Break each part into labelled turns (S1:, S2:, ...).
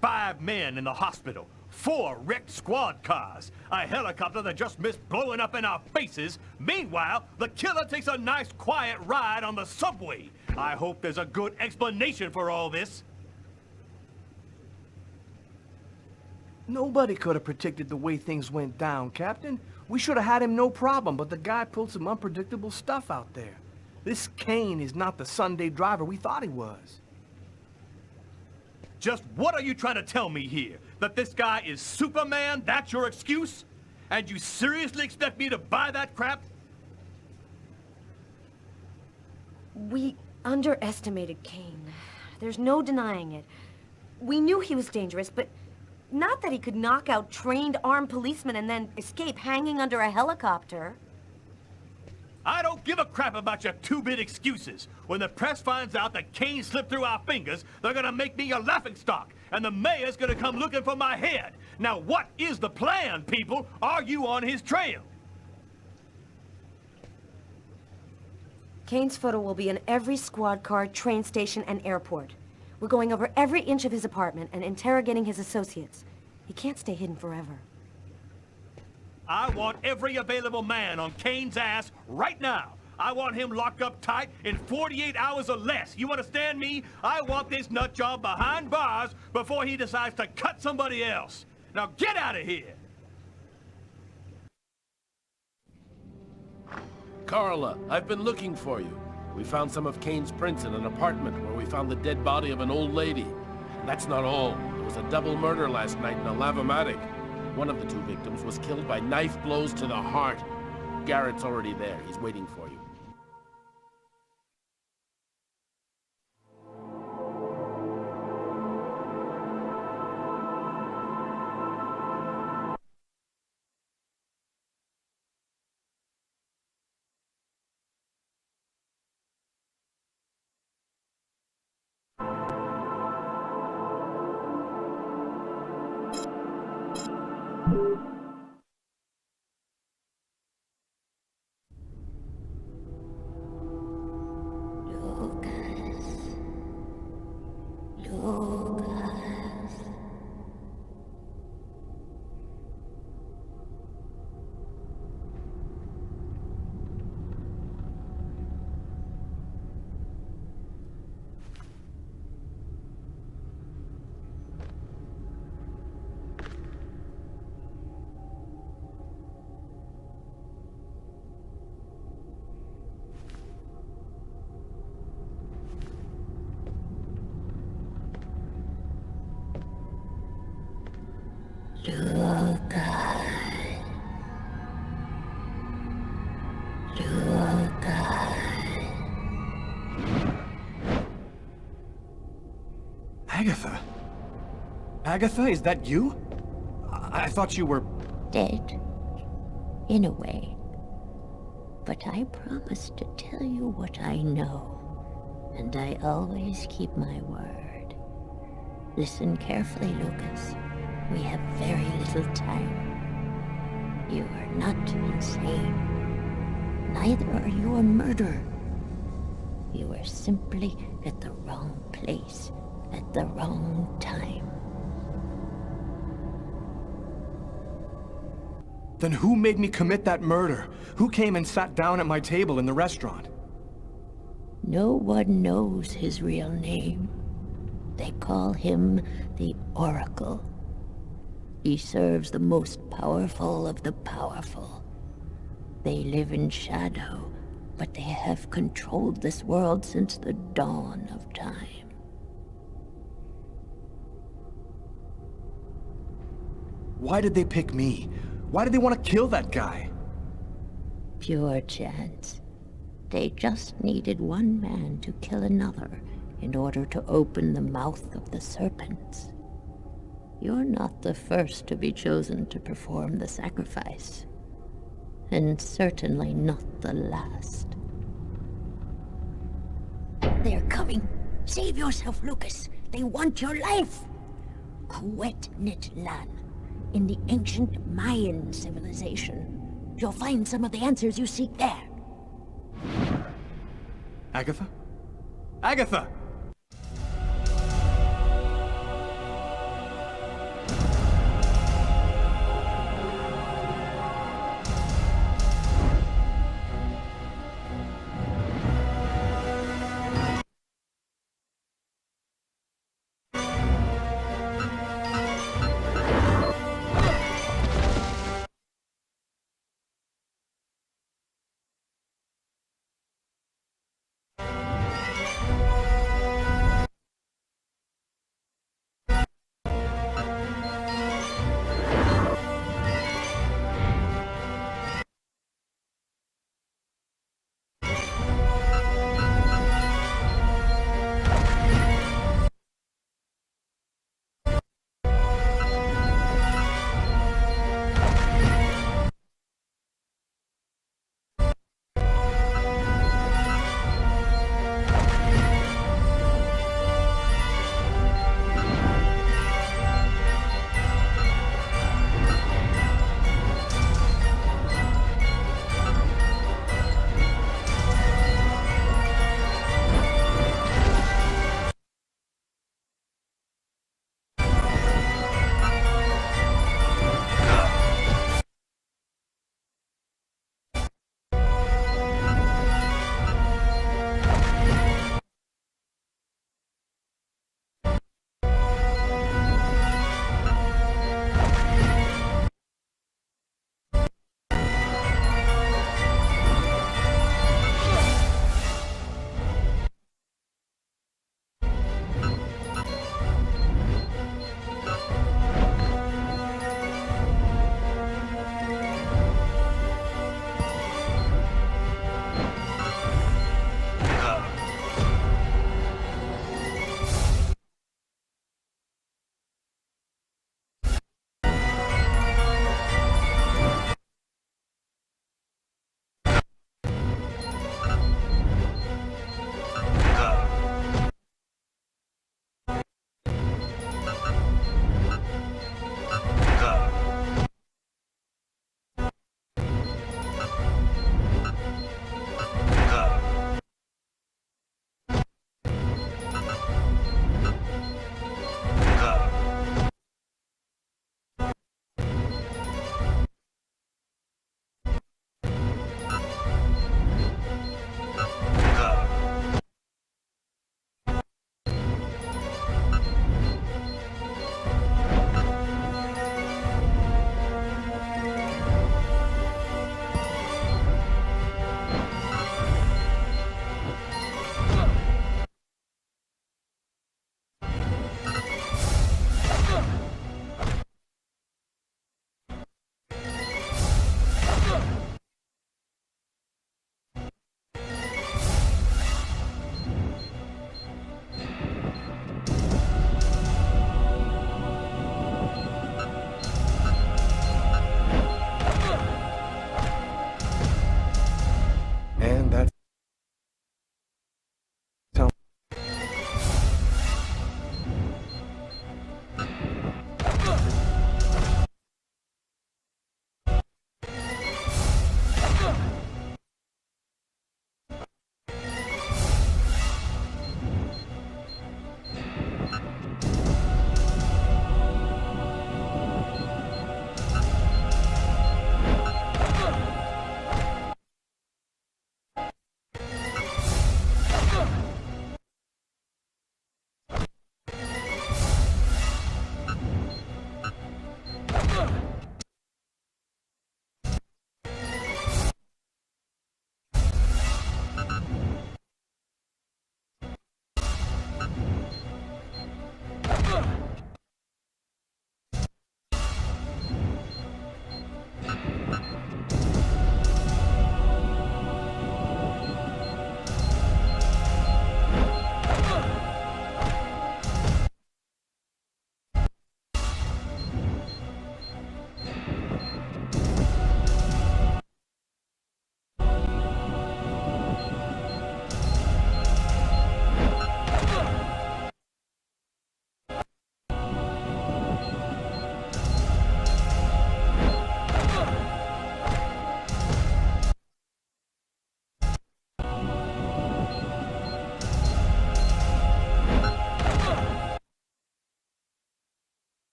S1: Five men in the hospital, 4 wrecked squad cars, a helicopter that just missed blowing up in our faces. Meanwhile, the killer takes a nice quiet ride on the subway. I hope there's a good explanation for all this.
S2: Nobody could have predicted the way things went down, Captain. We should have had him no problem, but the guy pulled some unpredictable stuff out there. This Kane is not the Sunday driver we thought he was.
S1: Just what are you trying to tell me here? That this guy is Superman? That's your excuse? And you seriously expect me to buy that crap?
S3: We underestimated Kane. There's no denying it. We knew he was dangerous, but not that he could knock out trained armed policemen and then escape hanging under a helicopter.
S1: I don't give a crap about your 2-bit excuses. When the press finds out that Kane slipped through our fingers, they're gonna make me a laughingstock, and the mayor's gonna come looking for my head. Now what is the plan, people? Are you on his trail?
S3: Kane's photo will be in every squad car, train station, and airport. We're going over every inch of his apartment and interrogating his associates. He can't stay hidden forever.
S1: I want every available man on Kane's ass right now. I want him locked up tight in 48 hours or less. You understand me? I want this nut job behind bars before he decides to cut somebody else. Now get out of here!
S4: Carla, I've been looking for you. We found some of Kane's prints in an apartment where we found the dead body of an old lady. And that's not all. There was a double murder last night in a lavomatic. One of the 2 victims was killed by knife blows to the heart. Garrett's already there. He's waiting for you.
S2: Agatha? Agatha, is that you? I thought you were...
S5: Dead. In a way. But I promised to tell you what I know. And I always keep my word. Listen carefully, Lucas. We have very little time. You are not insane. Neither are you a murderer. You are simply at the wrong place, at the wrong time.
S2: Then who made me commit that murder? Who came and sat down at my table in the restaurant?
S5: No one knows his real name. They call him the Oracle. He serves the most powerful of the powerful. They live in shadow, but they have controlled this world since the dawn of time.
S2: Why did they pick me? Why did they want to kill that guy?
S5: Pure chance. They just needed one man to kill another in order to open the mouth of the serpents. You're not the first to be chosen to perform the sacrifice. And certainly not the last. They're coming! Save yourself, Lucas! They want your life! Cuetnitlan, in the ancient Mayan civilization. You'll find some of the answers you seek there.
S2: Agatha? Agatha!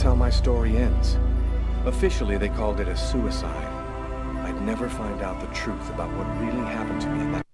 S2: how my story ends. Officially, they called it a suicide. I'd never find out the truth about what really happened to me at that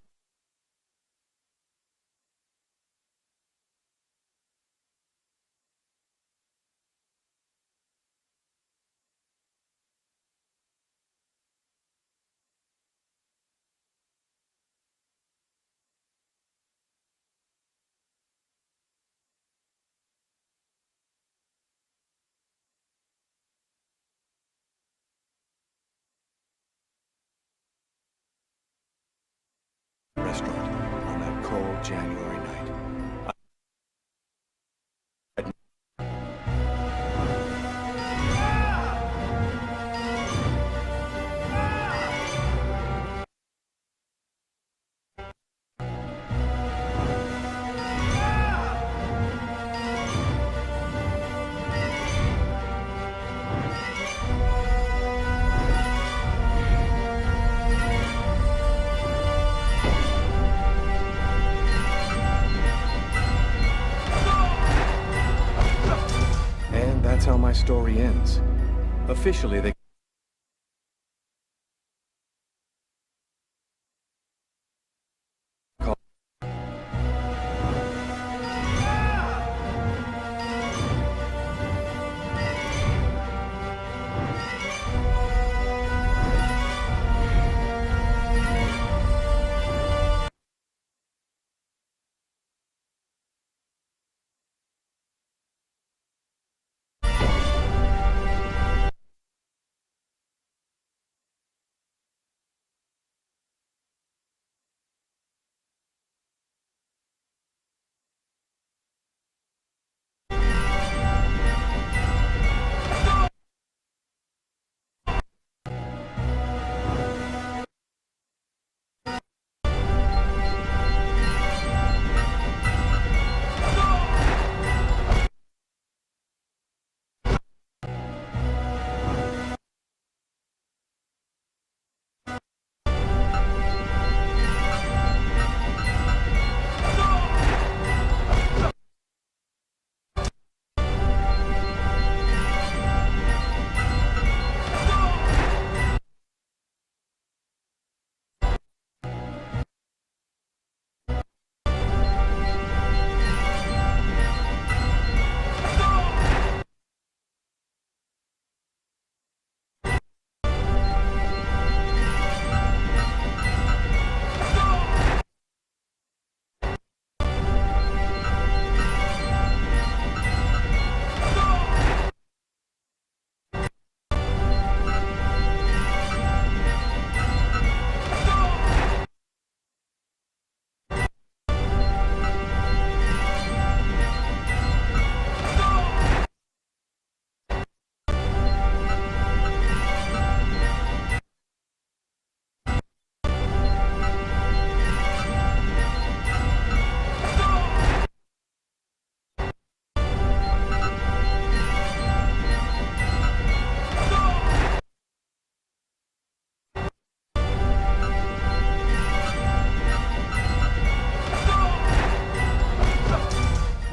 S2: restaurant on that cold January night. And that's how my story ends. Officially, they called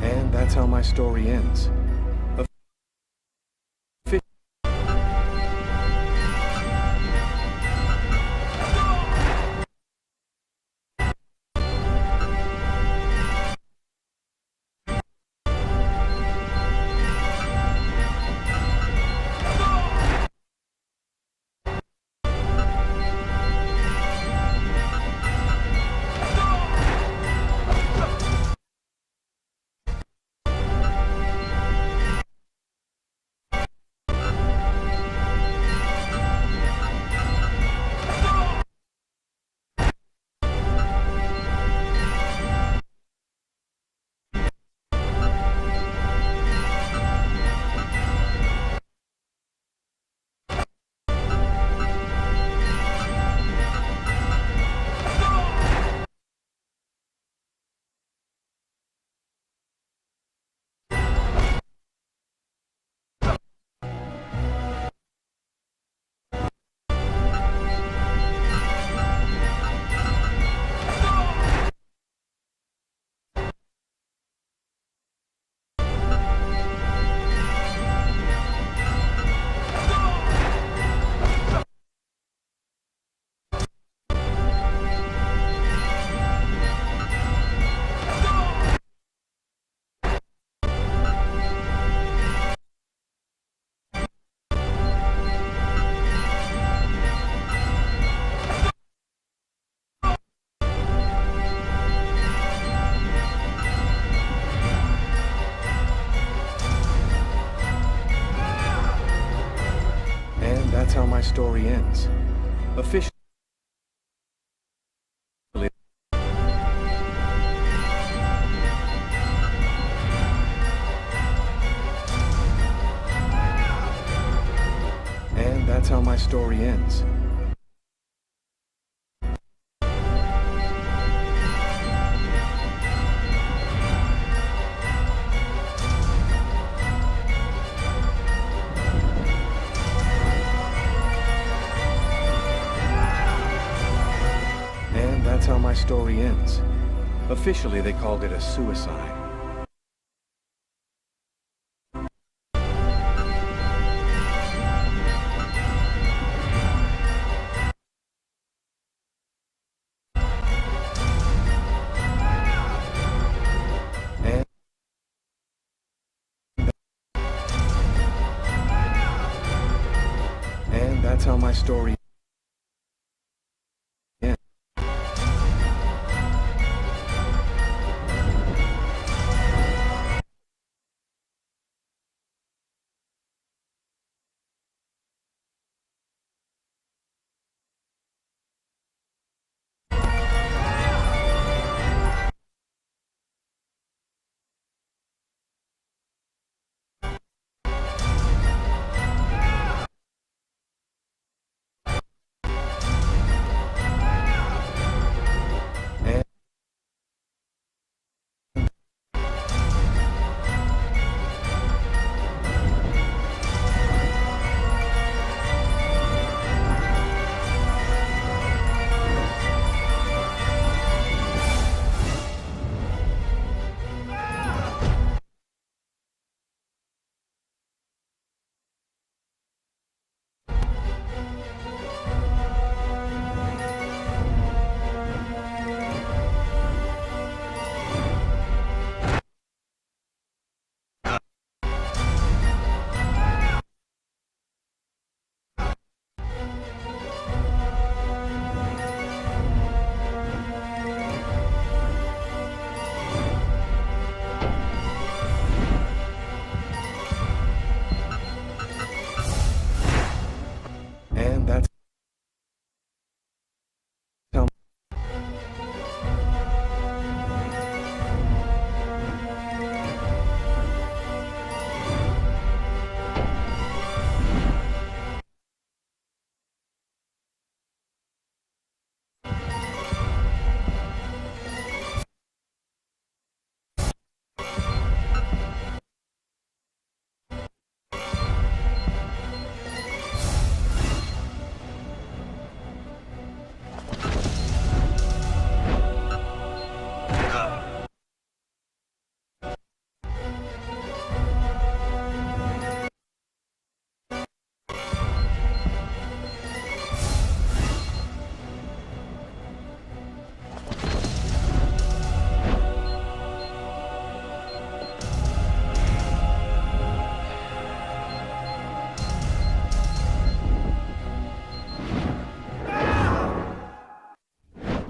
S2: And that's how my story ends. my story ends. Officially. And that's how my story ends. And that's how my story ends. Officially, they called it a suicide. And that's how my story ends. And that's how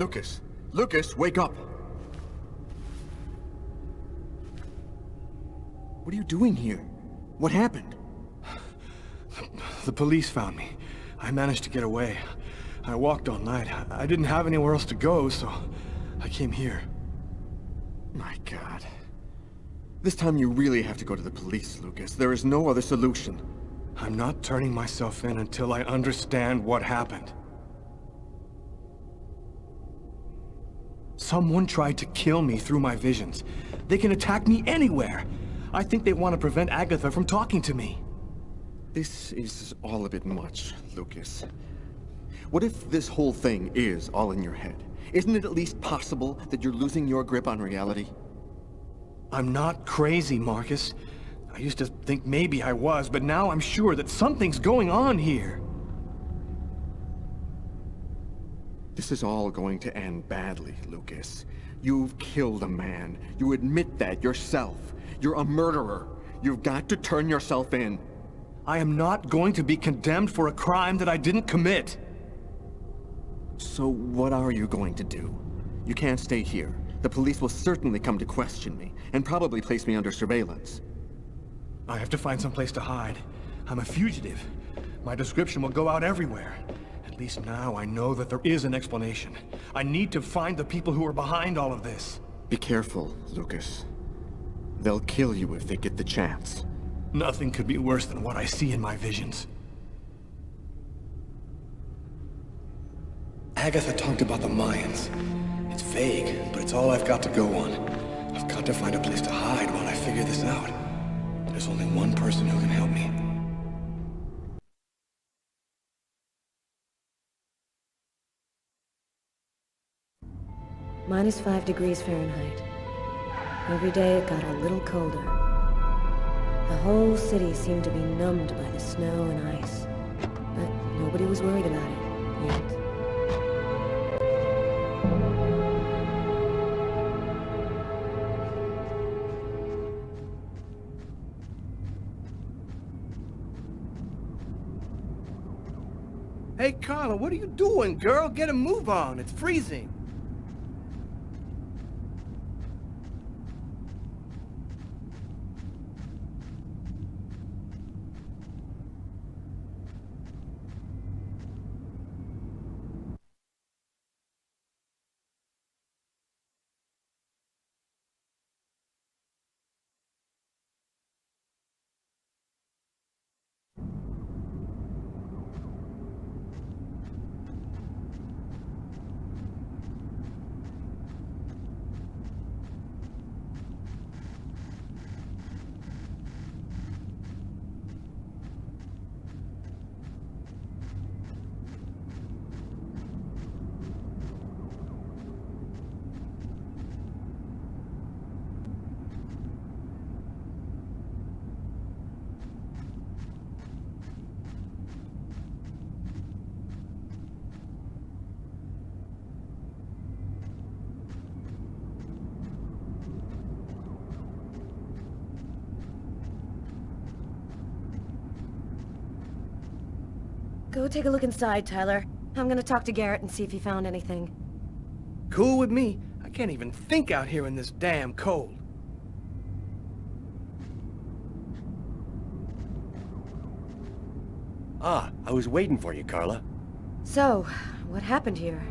S6: Lucas! Lucas, wake up! What are you doing here? What happened?
S2: the police found me. I managed to get away. I walked all night. I didn't have anywhere else to go, so I came here.
S6: My God. This time you really have to go to the police, Lucas. There is no other solution.
S2: I'm not turning myself in until I understand what happened. Someone tried to kill me through my visions. They can attack me anywhere. I think they want to prevent Agatha from talking to me.
S6: This is all a bit much, Lucas. What if this whole thing is all in your head? Isn't it at least possible that you're losing your grip on reality?
S2: I'm not crazy, Marcus. I used to think maybe I was, but now I'm sure that something's going on here.
S6: This is all going to end badly, Lucas. You've killed a man. You admit that yourself. You're a murderer. You've got to turn yourself in.
S2: I am not going to be condemned for a crime that I didn't commit.
S6: So what are you going to do? You can't stay here. The police will certainly come to question me, and probably place me under surveillance.
S2: I have to find some place to hide. I'm a fugitive. My description will go out everywhere. At least now I know that there is an explanation. I need to find the people who are behind all of this.
S6: Be careful, Lucas. They'll kill you if they get the chance.
S2: Nothing could be worse than what I see in my visions. Agatha talked about the Mayans. It's vague, but it's all I've got to go on. I've got to find a place to hide while I figure this out. There's only one person who can help me.
S3: -5 degrees Fahrenheit. Every day it got a little colder. The whole city seemed to be numbed by the snow and ice. But nobody was worried about it, yet.
S2: Hey, Carla, what are you doing, girl? Get a move on. It's freezing.
S3: Go take a look inside, Tyler. I'm gonna talk to Garrett and see if he found anything.
S2: Cool with me. I can't even think out here in this damn cold.
S7: Ah, I was waiting for you, Carla.
S3: So, what happened here?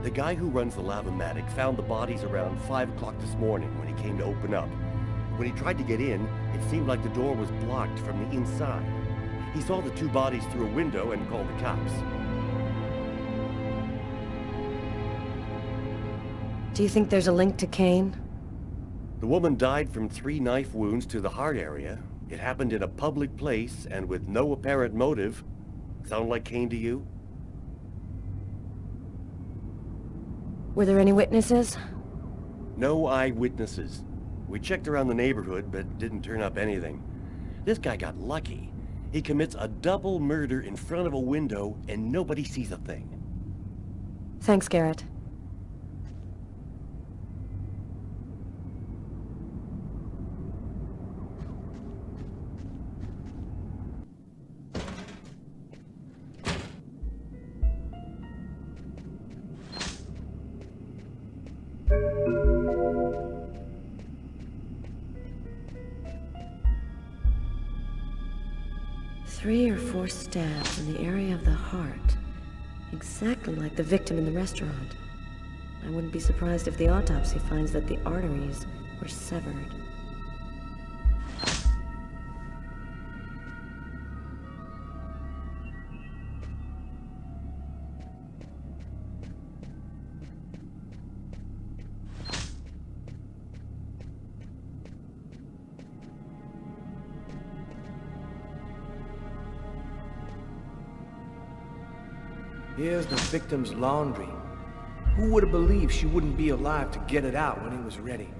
S7: The guy who runs the Lavomatic found the bodies around 5 o'clock this morning when he came to open up. When he tried to get in, it seemed like the door was blocked from the inside. He saw the 2 bodies through a window and called the cops.
S3: Do you think there's a link to Kane?
S7: The woman died from 3 knife wounds to the heart area. It happened in a public place and with no apparent motive. Sound like Kane to you?
S3: Were there any witnesses?
S7: No eyewitnesses. We checked around the neighborhood, but didn't turn up anything. This guy got lucky. He commits a double murder in front of a window, and nobody sees a thing.
S3: Thanks, Garrett. Three or 4 stabs in the area of the heart. Exactly like the victim in the restaurant. I wouldn't be surprised if the autopsy finds that the arteries were severed.
S2: Here's the victim's laundry. Who would have believed she wouldn't be alive to get it out when he was ready?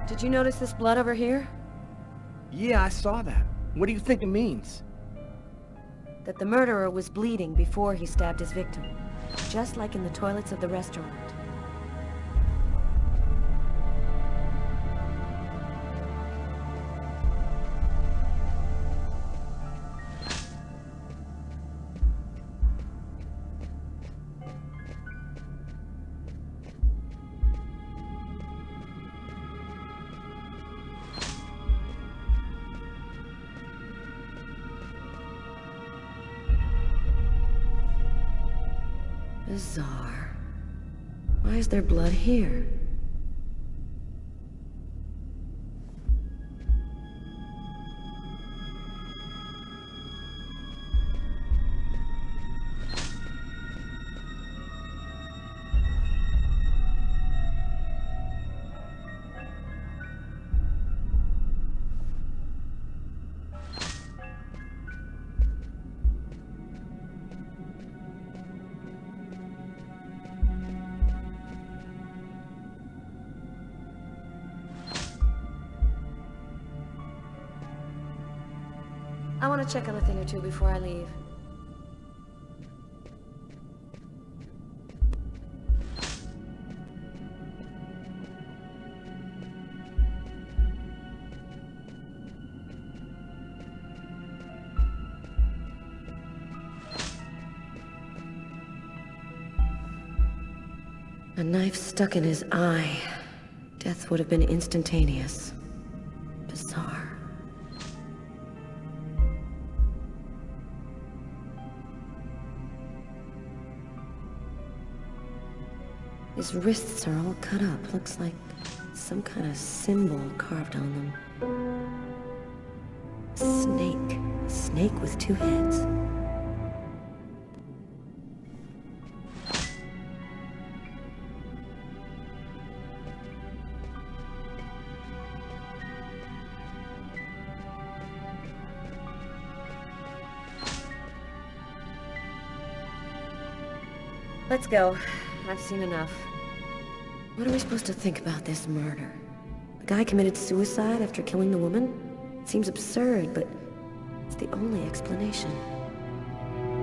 S3: Did you notice this blood over here?
S2: Yeah, I saw that. What do you think it means?
S3: That the murderer was bleeding before he stabbed his victim. Just like in the toilets of the restaurant. Bizarre. Why is there blood here? I want to check on a thing or two before I leave. A knife stuck in his eye. Death would have been instantaneous. Bizarre. His wrists are all cut up. Looks like some kind of symbol carved on them. Snake. A snake with two heads. Let's go. I've seen enough. What are we supposed to think about this murder? The guy committed suicide after killing the woman? It seems absurd, but it's the only explanation.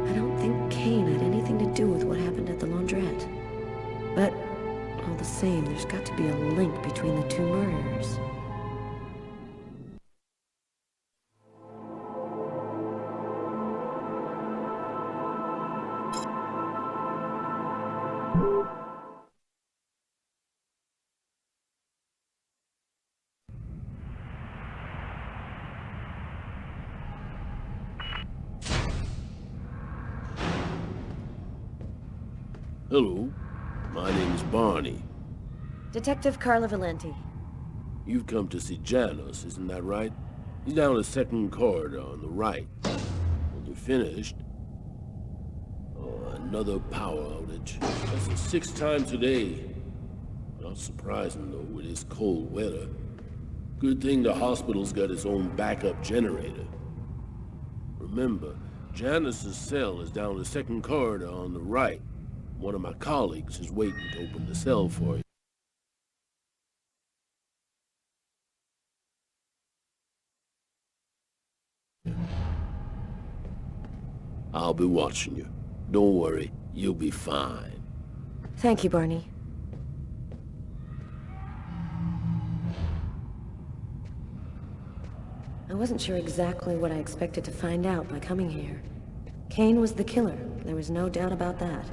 S3: I don't think Kane had anything to do with what happened at the laundrette. But, all the same, there's got to be a link between the two murders.
S4: Hello, my name is Barney.
S3: Detective Carla Valenti.
S4: You've come to see Janus, isn't that right? He's down the second corridor on the right. When you're finished... Oh, another power outage. That's the 6th time today. Not surprising, though, with this cold weather. Good thing the hospital's got its own backup generator. Remember, Janus's cell is down the second corridor on the right. One of my colleagues is waiting to open the cell for you. I'll be watching you. Don't worry, you'll be fine.
S3: Thank you, Barney. I wasn't sure exactly what I expected to find out by coming here. Kane was the killer. There was no doubt about that.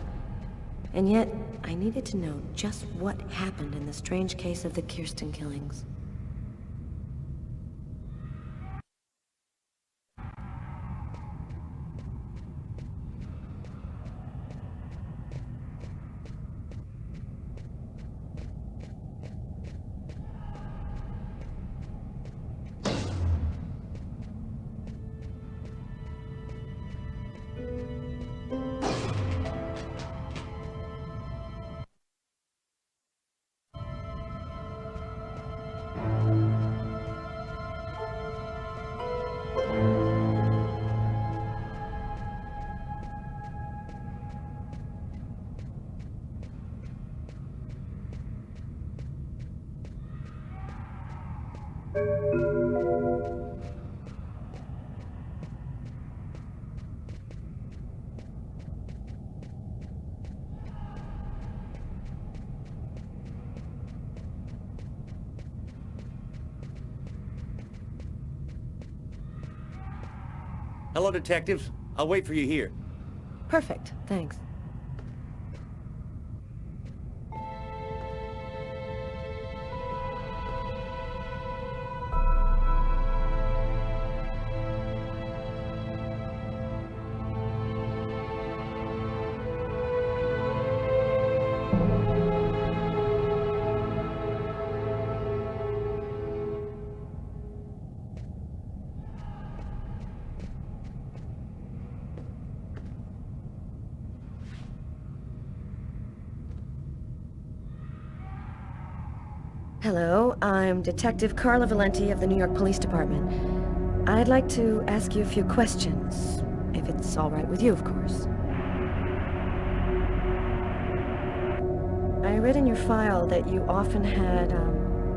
S3: And yet, I needed to know just what happened in the strange case of the Kirsten killings.
S7: Hello, detectives. I'll wait for you here.
S3: Perfect, thanks. Hello, I'm Detective Carla Valenti of the New York Police Department. I'd like to ask you a few questions, if it's all right with you, of course. I read in your file that you often had,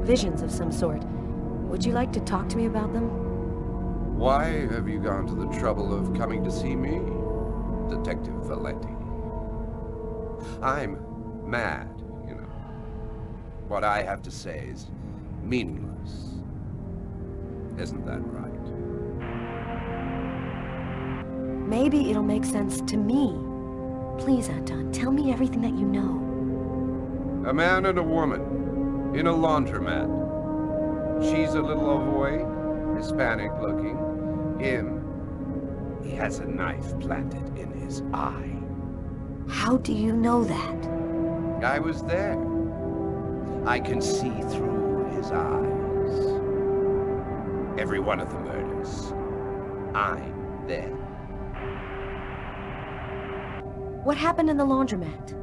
S3: visions of some sort. Would you like to talk to me about them?
S8: Why have you gone to the trouble of coming to see me, Detective Valenti? I'm mad, you know. What I have to say is meaningless. Isn't that right?
S3: Maybe it'll make sense to me. Please, Anton, tell me everything that you know.
S8: A man and a woman in a laundromat. She's a little overweight, Hispanic looking. He has a knife planted in his eye.
S3: How do you know that?
S8: I was there. I can see through his eyes. Every one of the murders. I'm there.
S3: What happened in the laundromat?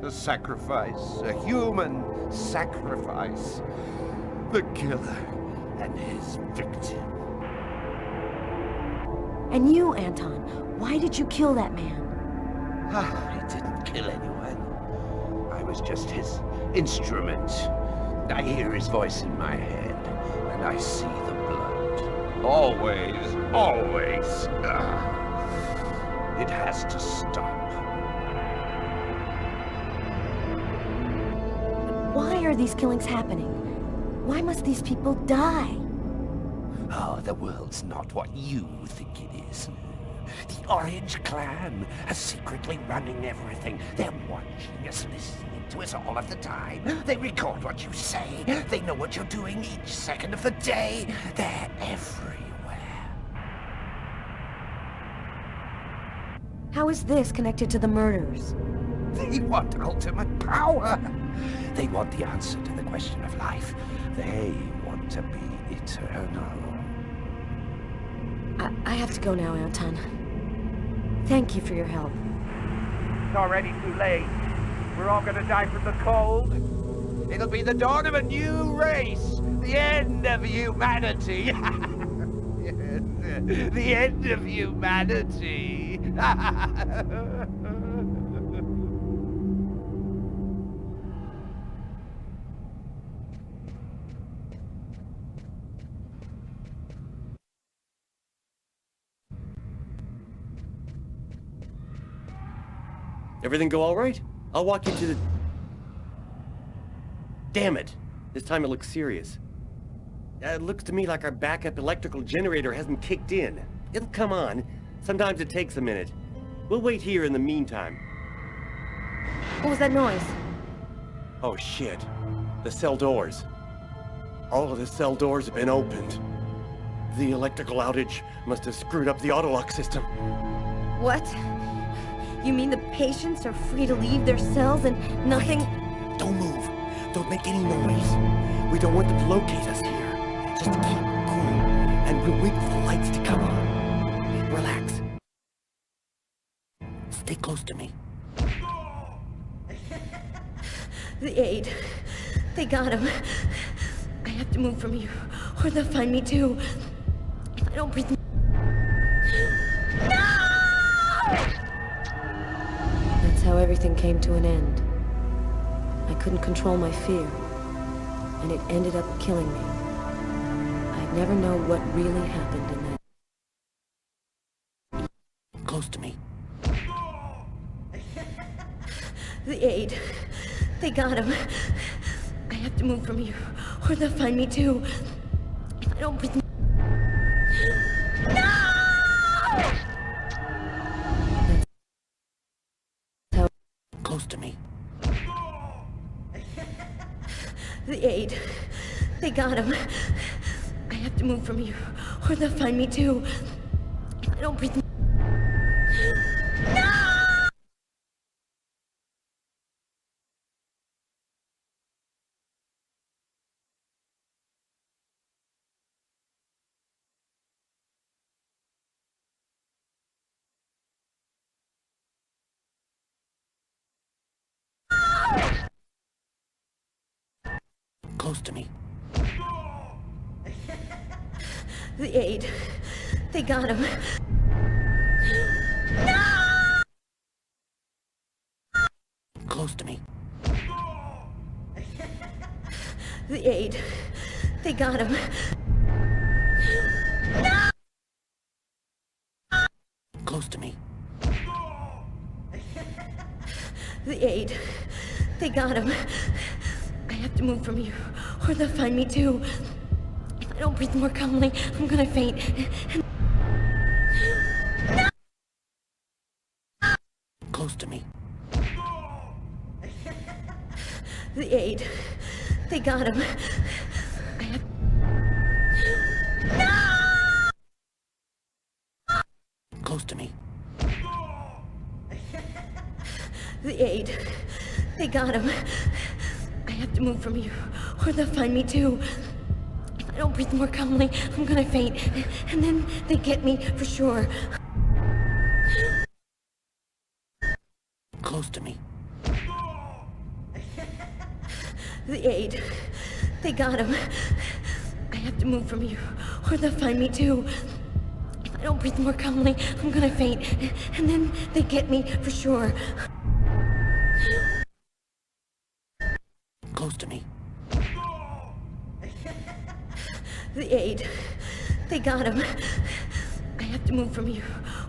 S8: A sacrifice, a human sacrifice. The killer and his victim.
S3: And you, Anton, why did you kill that man?
S8: I didn't kill anyone. I was just his instrument. I hear his voice in my head, and I see the blood. Always, always. It has to stop.
S3: Why are these killings happening? Why must these people die?
S9: Oh, the world's not what you think it is. The Orange Clan are secretly running everything. They're watching us, listening to us all of the time. They record what you say. They know what you're doing each second of the day. They're everywhere.
S3: How is this connected to the murders?
S9: They want ultimate power. They want the answer to the question of life. They want to be eternal.
S3: I have to go now, Anton. Thank you for your help.
S10: It's already too late. We're all gonna die from the cold. It'll be the dawn of a new race. The end of humanity. The end of humanity.
S7: Everything go all right? I'll walk you to the... Damn it! This time it looks serious. It looks to me like our backup electrical generator hasn't kicked in. It'll come on. Sometimes it takes a minute. We'll wait here in the meantime.
S3: What was that noise?
S7: Oh shit. The cell doors. All of the cell doors have been opened. The electrical outage must have screwed up the autolock system.
S3: What? You mean the patients are free to leave their cells and nothing...
S7: Wait. Don't move. Don't make any noise. We don't want them to locate us here. Just keep cool, and we'll wait for the lights to come on. Relax. Stay close to me.
S3: The aide. They got him. I have to move from here, or they'll find me too. If I don't breathe... That's how everything came to an end. I couldn't control my fear, and it ended up killing me. I'd never know what really happened in that...
S7: Close to me.
S3: The aide. They got him. I have to move from here, or they'll find me too. If I don't breathe...
S7: Close to me.
S3: The aide. They got him. I have to move from here, or they'll find me too. If I don't breathe...
S9: Close to me.
S5: The aide. They got him.
S9: Close to me.
S5: The aide. They got him.
S9: Close to me.
S5: The aide. They got him. I have to move from here, or they'll find me too. If I don't breathe more calmly, I'm gonna faint.
S9: Close to me.
S5: The aide. They got him. I have...
S9: Close to me.
S5: The aide. They got him. I have to move from here, or they'll find me too. If I don't breathe more calmly, I'm gonna faint. And then they get me for sure.
S9: Close to me.
S5: The aide. They got him. I have to move from here, or they'll find me too. If I don't breathe more calmly, I'm gonna faint. And then they get me for sure.
S9: Close to me.
S5: The aide. They got him. I have to move from here,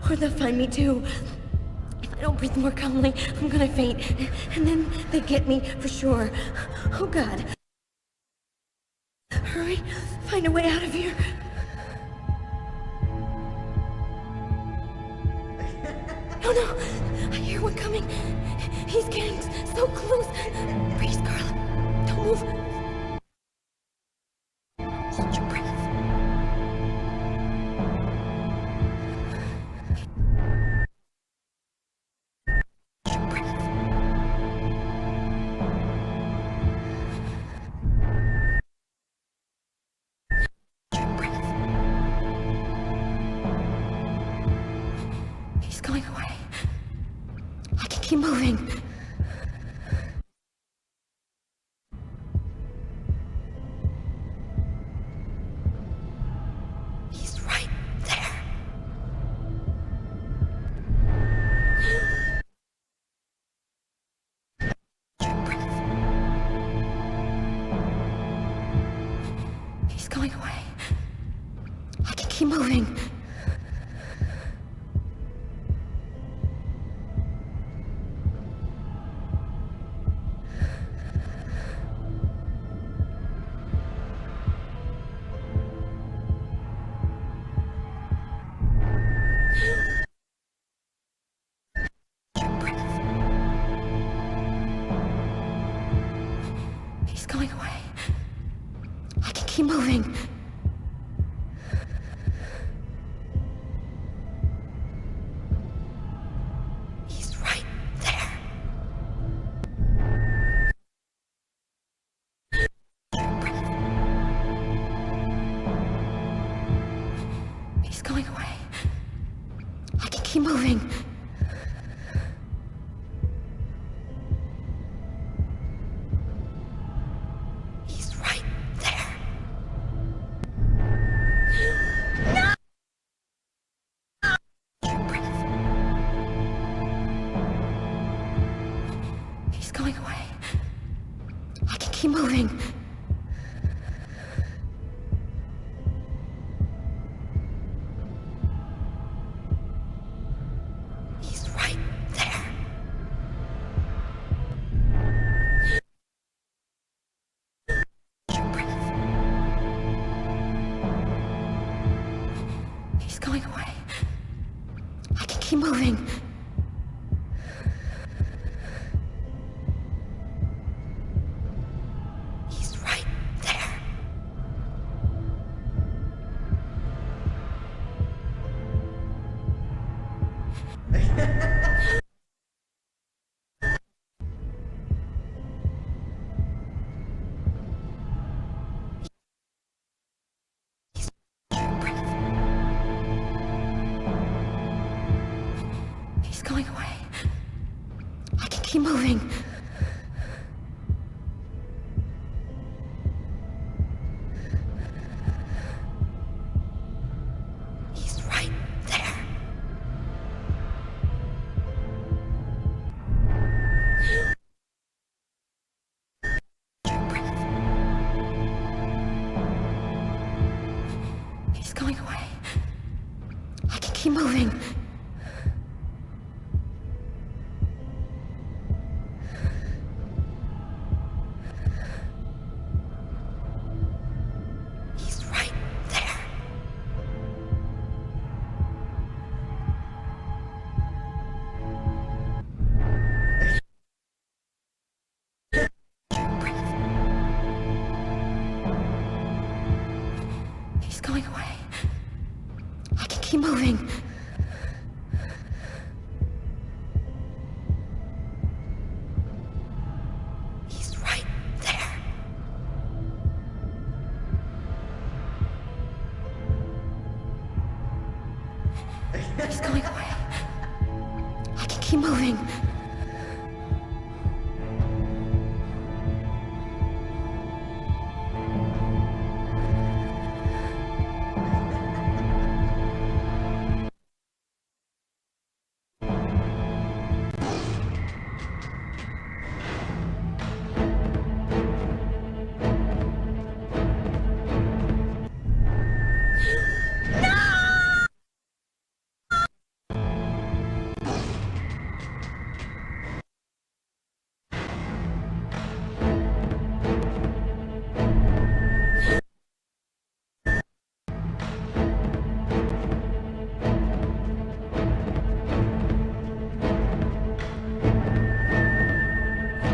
S5: or they'll find me too. If I don't breathe more calmly, I'm gonna faint. And then they get me for sure. Oh God. Hurry. Find a way out of here. Oh no! I hear one coming. He's getting so close. Freeze, Carla. Don't move. Hold your breath. Hold your breath. Hold your breath. He's going away. I can keep moving. He's right there. Hold your breath. He's going away. I can keep moving. He's going away. I can keep moving. He's right there. He's going away. I can keep moving. He's right there. He's going away. I can keep moving. He's right there. He's going away. I can keep moving. He's right there. He's going away. I can keep moving.
S3: away. I can keep moving. He's right there. He's going away. I can keep moving. He's right there. He's going away. I can keep moving.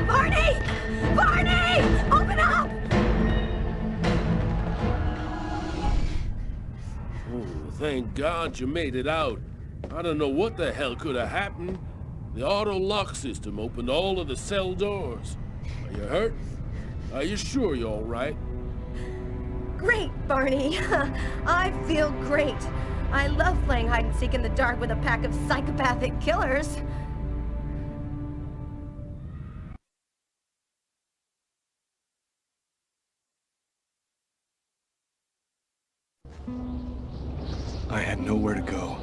S3: Barney! Barney! Open up!
S4: Oh, thank God you made it out. I don't know what the hell could have happened. The auto lock system opened all of the cell doors. Are you hurt? Are you sure you're all right?
S3: Great, Barney. I feel great. I love playing hide and seek in the dark with a pack of psychopathic killers.
S2: I had nowhere to go.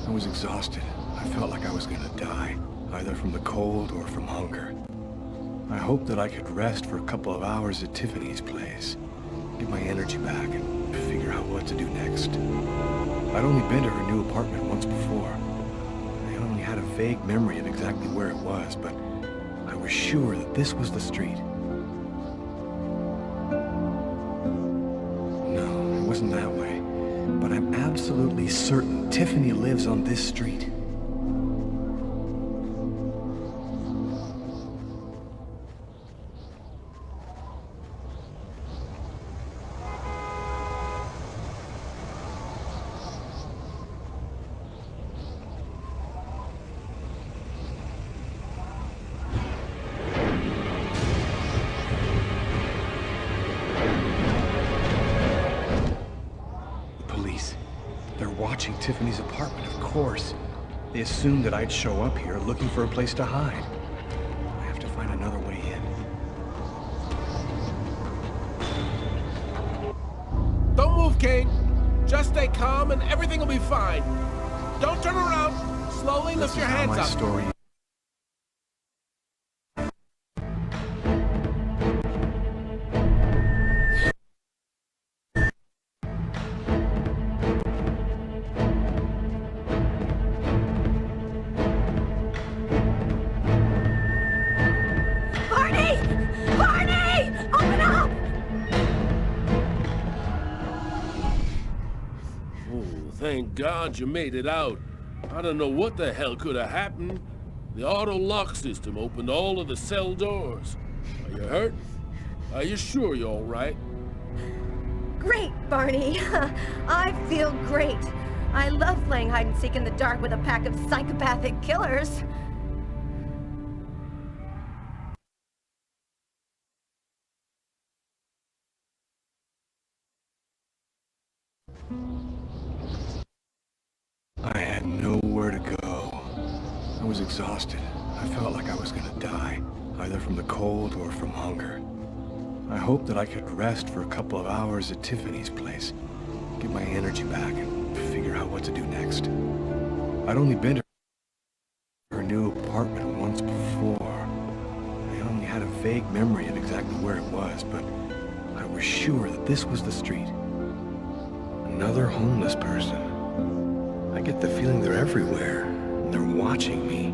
S2: I was exhausted. I felt like I was gonna die, either from the cold or from hunger. I hoped that I could rest for a couple of hours at Tiffany's place, get my energy back, and figure out what to do next. I'd only been to her new apartment once before. I only had a vague memory of exactly where it was, but I was sure that this was the street. No, it wasn't that way. But I'm absolutely certain Tiffany lives on this street. They're watching Tiffany's apartment, of course. They assumed that I'd show up here looking for a place to hide. I have to find another way in.
S4: Don't move, Kane. Just stay calm and everything will be fine. Don't turn around. Slowly lift your hands up.
S2: This is how my story
S4: Thank God you made it out. I don't know what the hell could have happened. The auto lock system opened all of the cell doors. Are you hurt? Are you sure you're all right?
S3: Great, Barney. I feel great. I love playing hide and seek in the dark with a pack of psychopathic killers.
S2: I had nowhere to go. I was exhausted. I felt like I was gonna die, either from the cold or from hunger. I hoped that I could rest for a couple of hours at Tiffany's place, get my energy back, and figure out what to do next. I'd only been to her new apartment once before. I only had a vague memory of exactly where it was, but I was sure that this was the street. Another homeless person. I get the feeling they're everywhere, and they're watching me.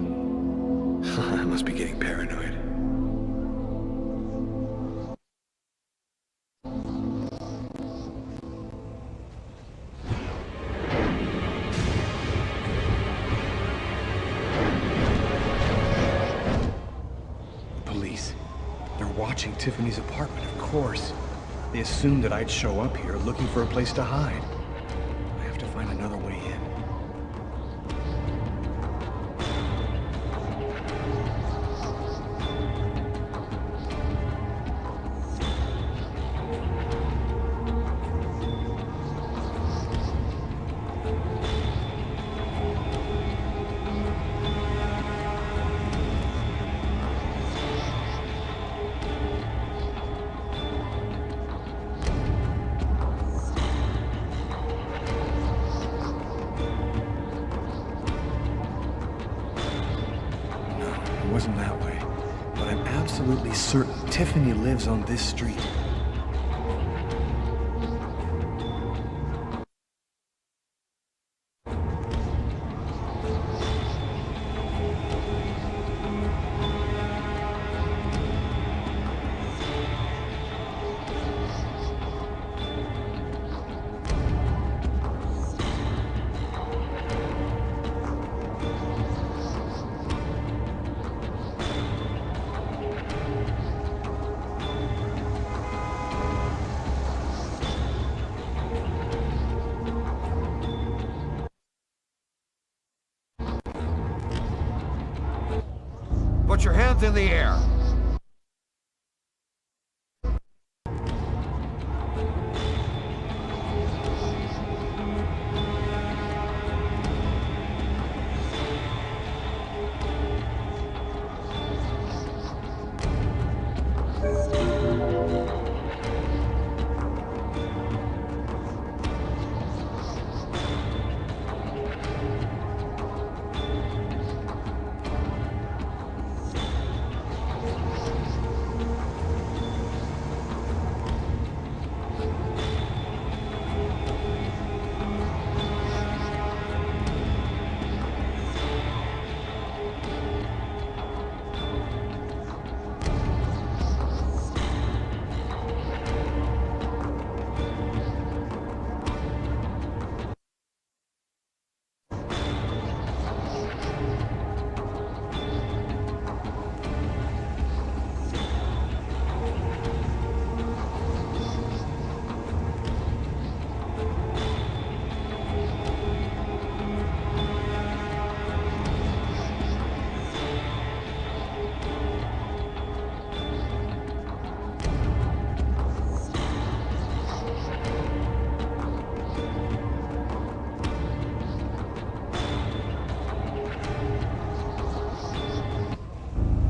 S2: I must be getting paranoid. Police. They're watching Tiffany's apartment, of course. They assumed that I'd show up here looking for a place to hide. I have to find another way in. It wasn't that way, but I'm absolutely certain Tiffany lives on this street.
S10: Put your hands in the air.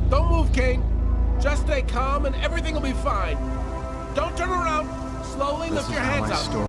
S4: Don't move, Kane. Just stay calm and everything will be fine. Don't turn around. Slowly lift your hands up.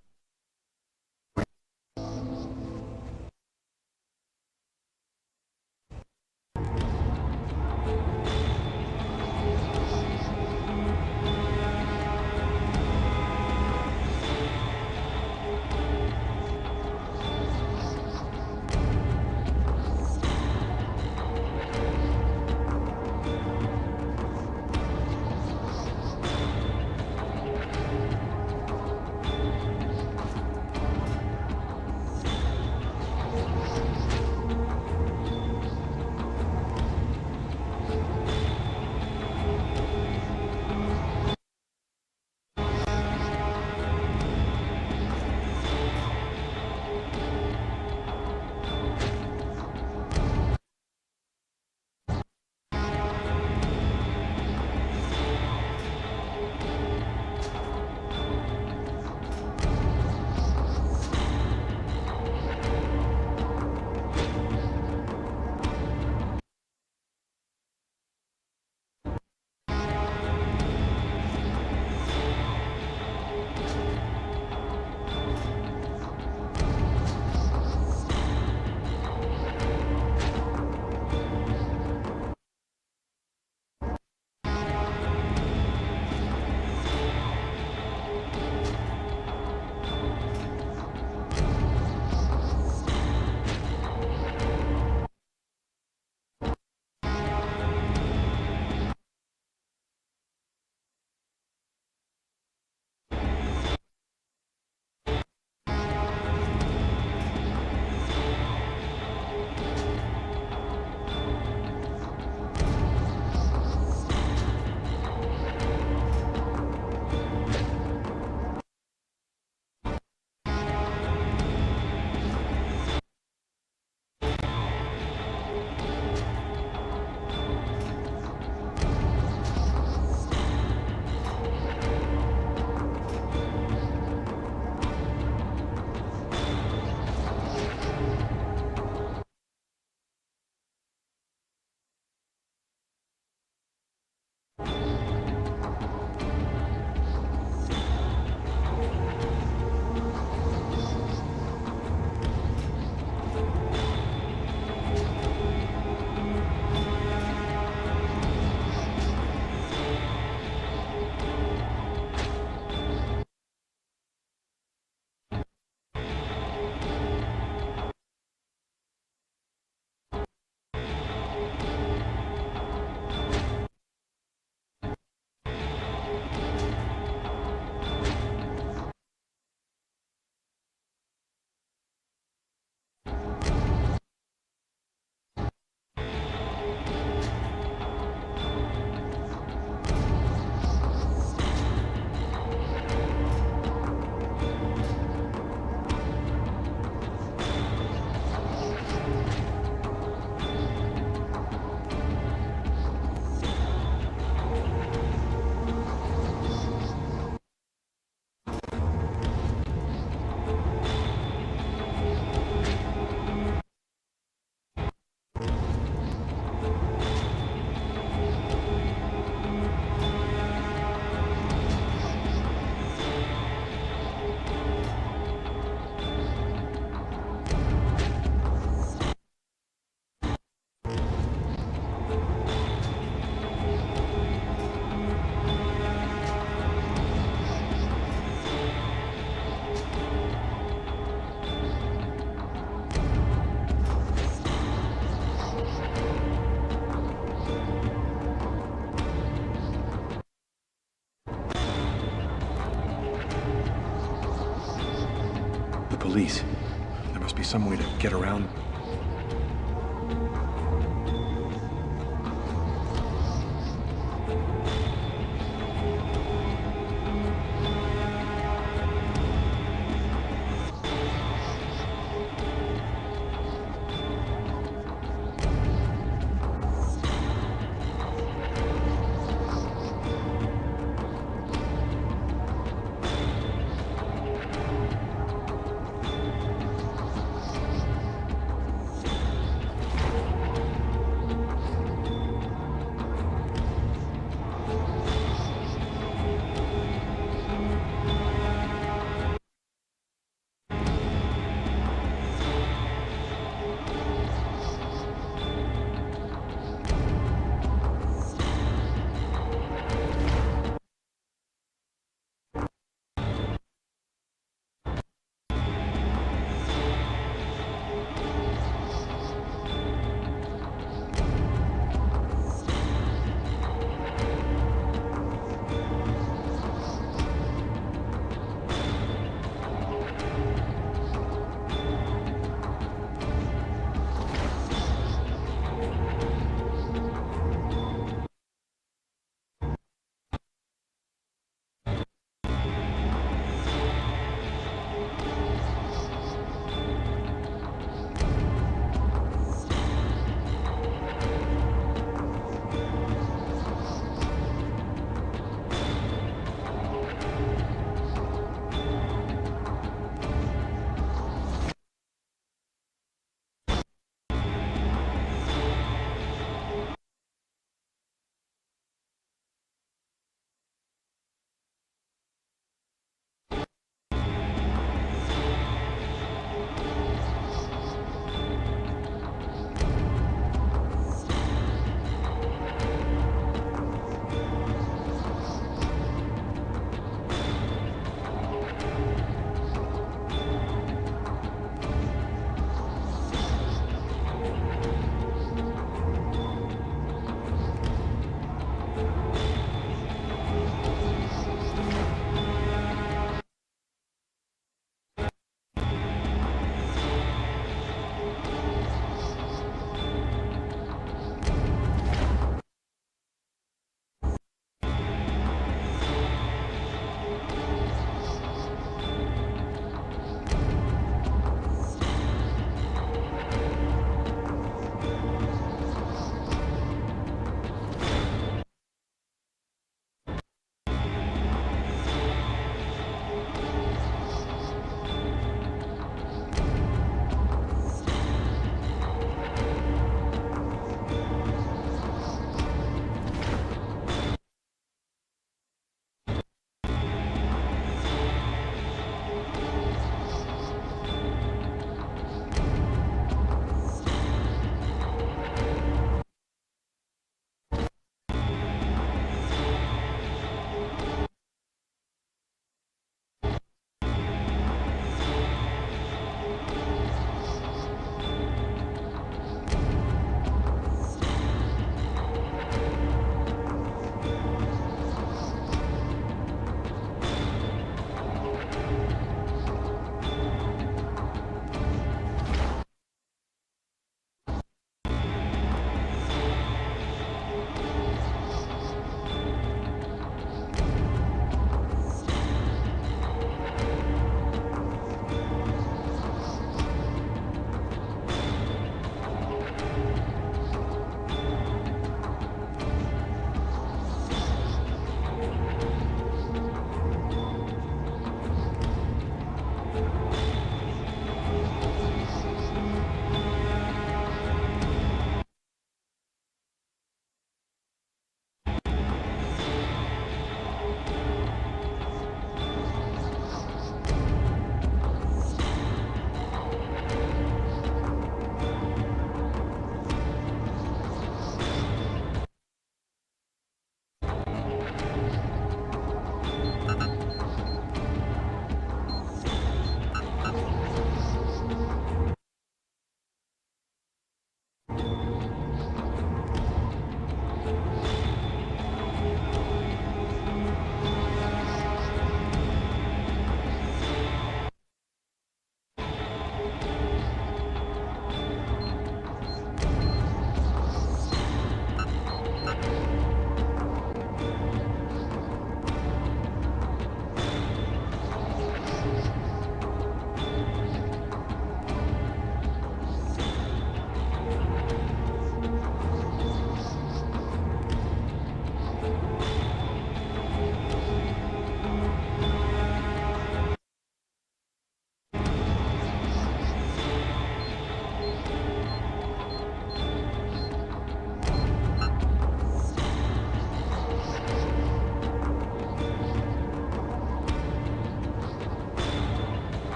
S2: police. There must be some way to get around.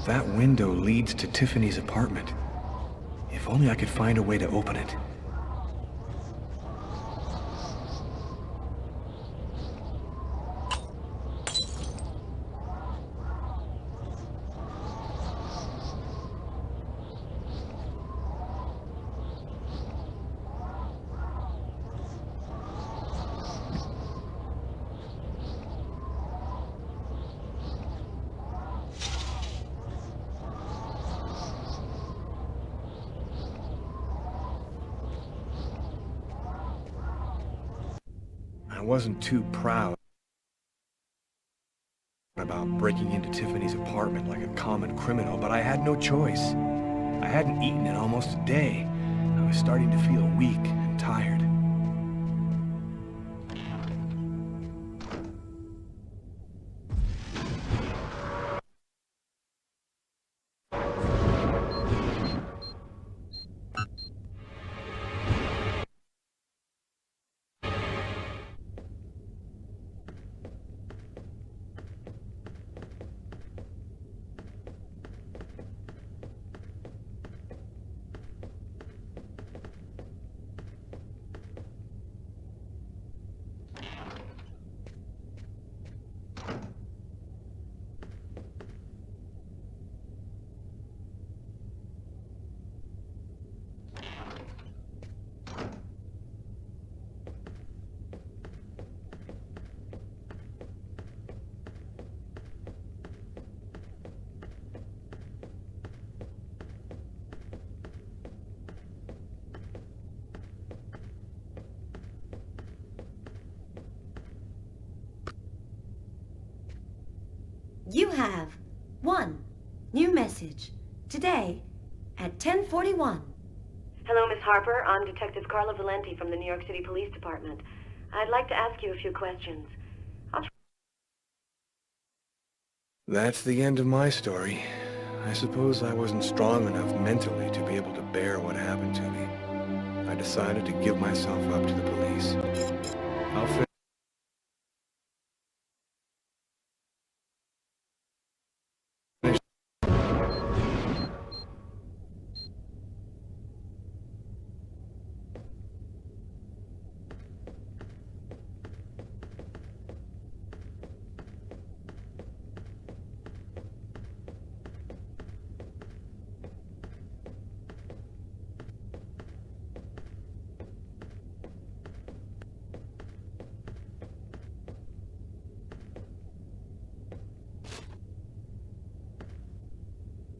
S2: That window leads to Tiffany's apartment. If only I could find a way to open it. I wasn't too proud about breaking into Tiffany's apartment like a common criminal, but I had no choice. I hadn't eaten in almost a day. I was starting to feel weak and tired.
S3: You have one new message today at 10:41. Hello, Miss Harper. I'm Detective Carla Valenti from the New York City Police Department. I'd like to ask you a few questions.
S2: That's the end of my story. I suppose I wasn't strong enough mentally to be able to bear what happened to me. I decided to give myself up to the police. I'll finish.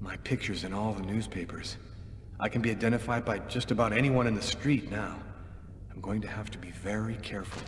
S2: My picture's in all the newspapers. I can be identified by just about anyone in the street now. I'm going to have to be very careful.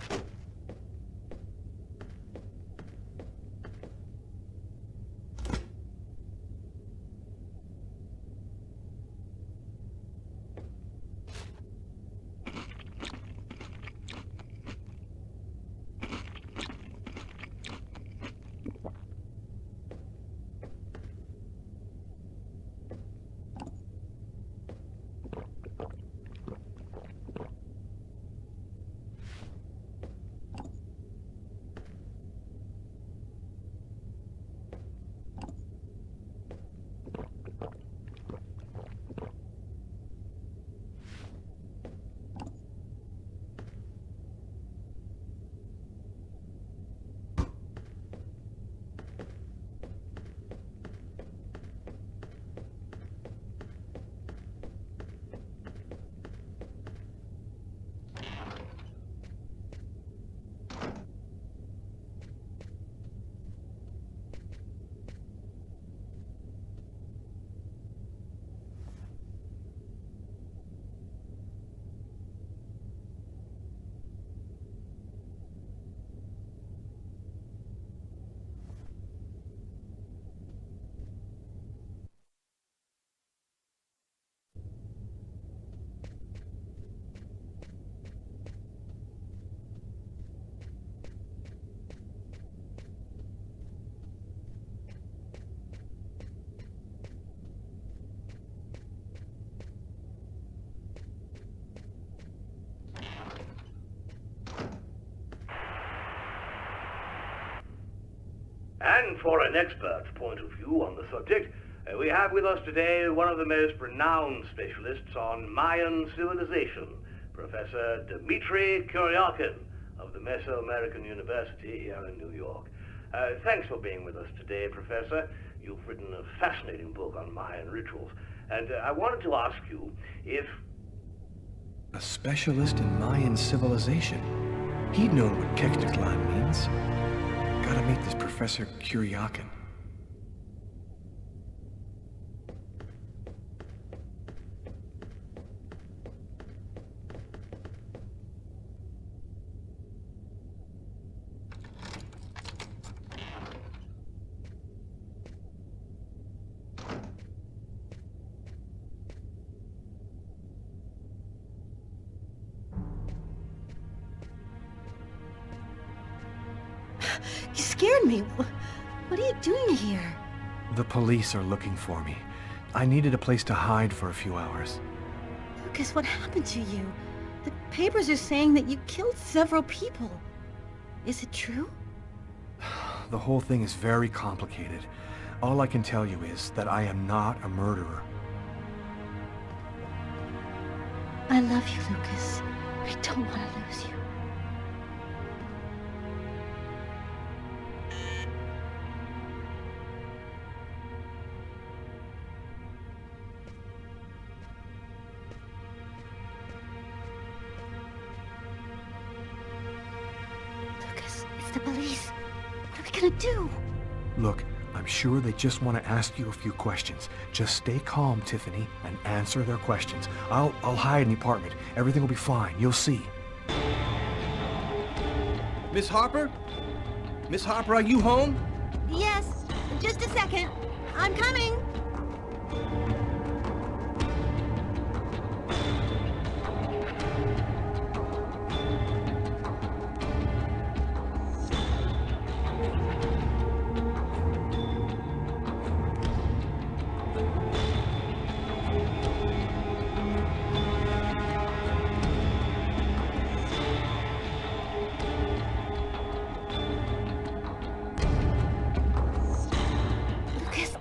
S11: And for an expert's point of view on the subject, We have with us today one of the most renowned specialists on Mayan civilization, Professor Dmitry Kuryakin of the Mesoamerican University here in New York. Thanks for being with us today, Professor. You've written a fascinating book on Mayan rituals, and I wanted to ask you if...
S2: A specialist in Mayan civilization. He'd known what Kekteklan means. Gotta meet this Professor Kuryakin.
S3: You scared me. What are you doing here?
S2: The police are looking for me. I needed a place to hide for a few hours.
S3: Lucas, what happened to you? The papers are saying that you killed several people. Is it true?
S2: The whole thing is very complicated. All I can tell you is that I am not a murderer.
S3: I love you, Lucas. I don't want to lose you. Lucas, it's the police. What are we gonna do?
S2: Look, I'm sure they just want to ask you a few questions. Just stay calm, Tiffany, and answer their questions. I'll hide in the apartment. Everything will be fine. You'll see. Miss Harper? Miss Harper, are you home?
S3: Yes, just a second. I'm coming.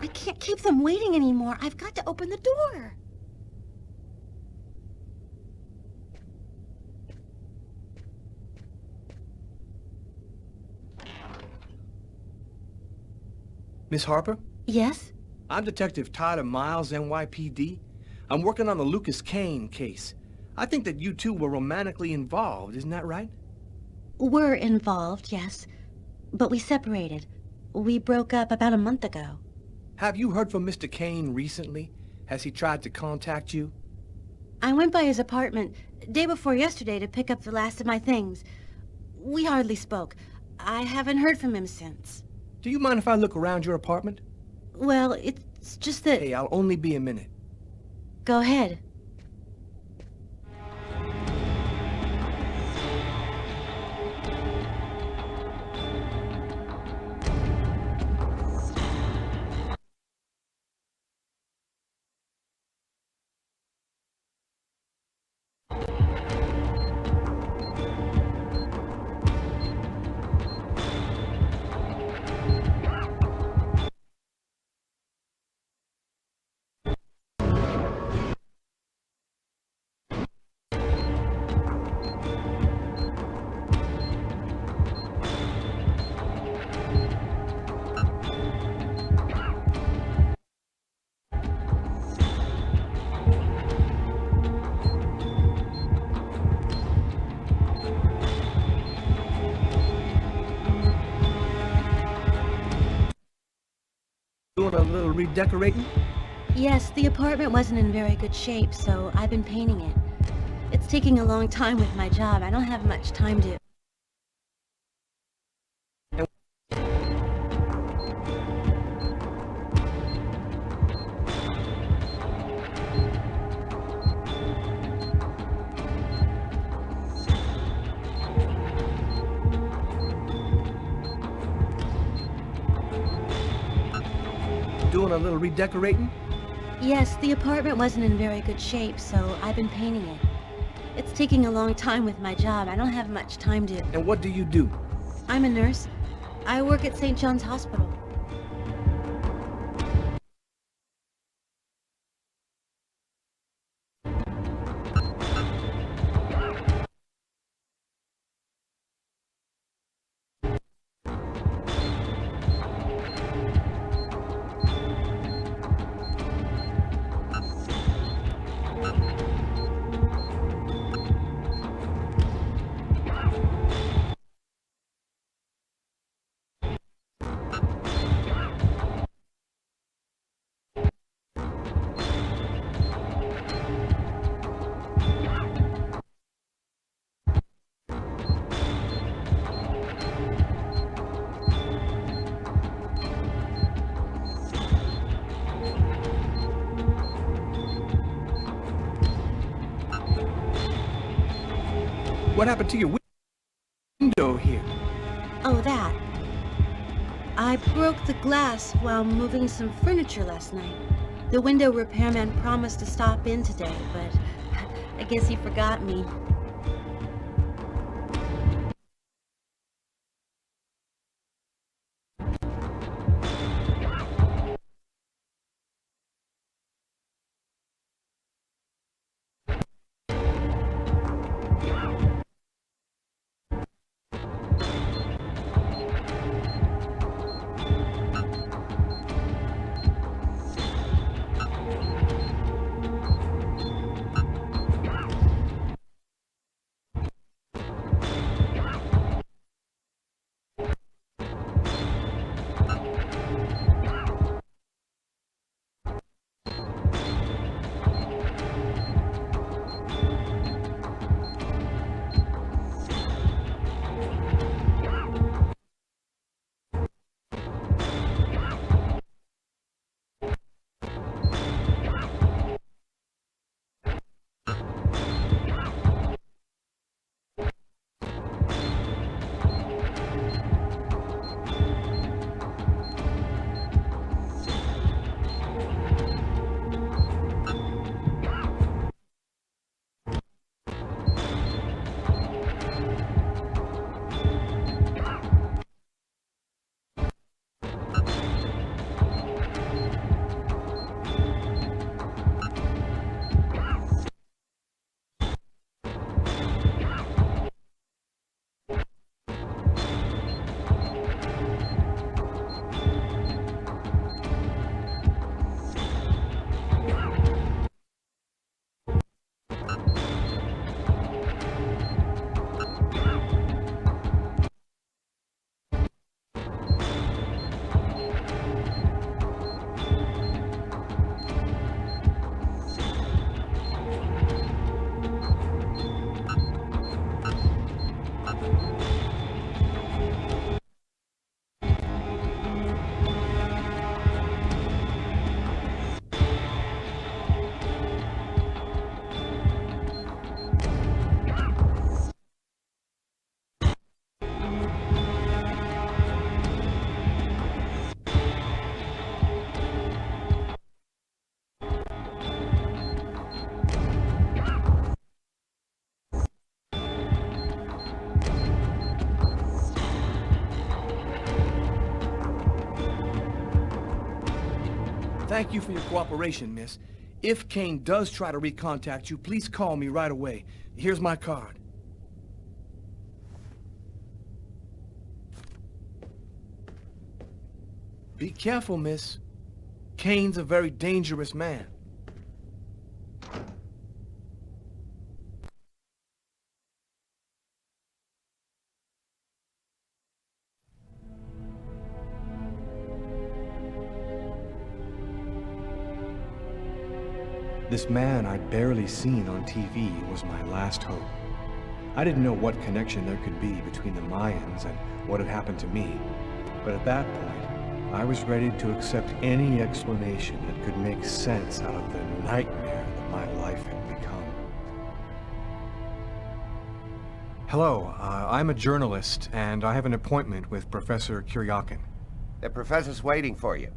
S3: I can't keep them waiting anymore. I've got to open the door.
S2: Miss Harper?
S3: Yes?
S2: I'm Detective Tyler Miles, NYPD. I'm working on the Lucas Kane case. I think that you two were romantically involved, isn't that right?
S3: We're involved, yes. But we separated. We broke up about a month ago.
S2: Have you heard from Mr. Kane recently? Has he tried to contact you?
S3: I went by his apartment day before yesterday to pick up the last of my things. We hardly spoke. I haven't heard from him since.
S2: Do you mind if I look around your apartment?
S3: Well, it's just that...
S2: Hey, I'll only be a minute.
S3: Go ahead.
S2: Doing a little redecorating?
S3: Yes, the apartment wasn't in very good shape, so I've been painting it. It's taking a long time with my job. I don't have much time to...
S2: Doing a little redecorating?
S3: Yes, the apartment wasn't in very good shape, so I've been painting it. It's taking a long time with my job. I don't have much time to...
S2: And what do you do?
S3: I'm a nurse. I work at St. John's Hospital.
S2: what happened to your window here?
S12: Oh, that. I broke the glass while moving some furniture last night. The window repairman promised to stop in today, but I guess he forgot me.
S2: Thank you for your cooperation, miss. If Kane does try to recontact you, please call me right away. Here's my card. Be careful, miss. Kane's a very dangerous man. This man I'd barely seen on TV was my last hope. I didn't know what connection there could be between the Mayans and what had happened to me, but at that point, I was ready to accept any explanation that could make sense out of the nightmare that my life had become. Hello, I'm a journalist, and I have an appointment with Professor Kuryakin.
S8: The professor's waiting for you.